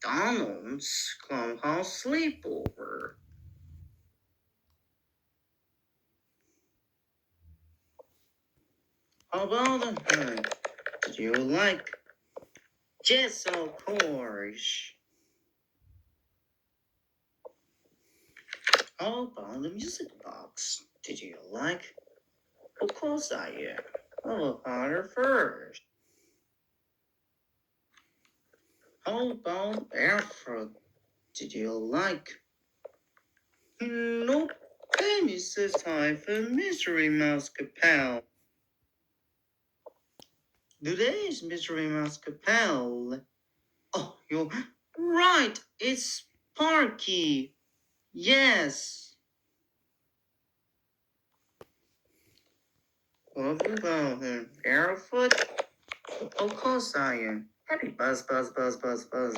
Donald's Clubhouse Sleepover. How about the Did you like? Yes, of course. How about the music box? Did you like? Of course I am. I'll order first. How about barefoot? Did you like? Nope. Then it's the time for Mystery Mouse Capel. Today's Mystery Mouse Capel. Oh, you're right. It's Sparky. Yes. What about him? Barefoot? Of course I am. Happy buzz, buzz, buzz, buzz, buzz.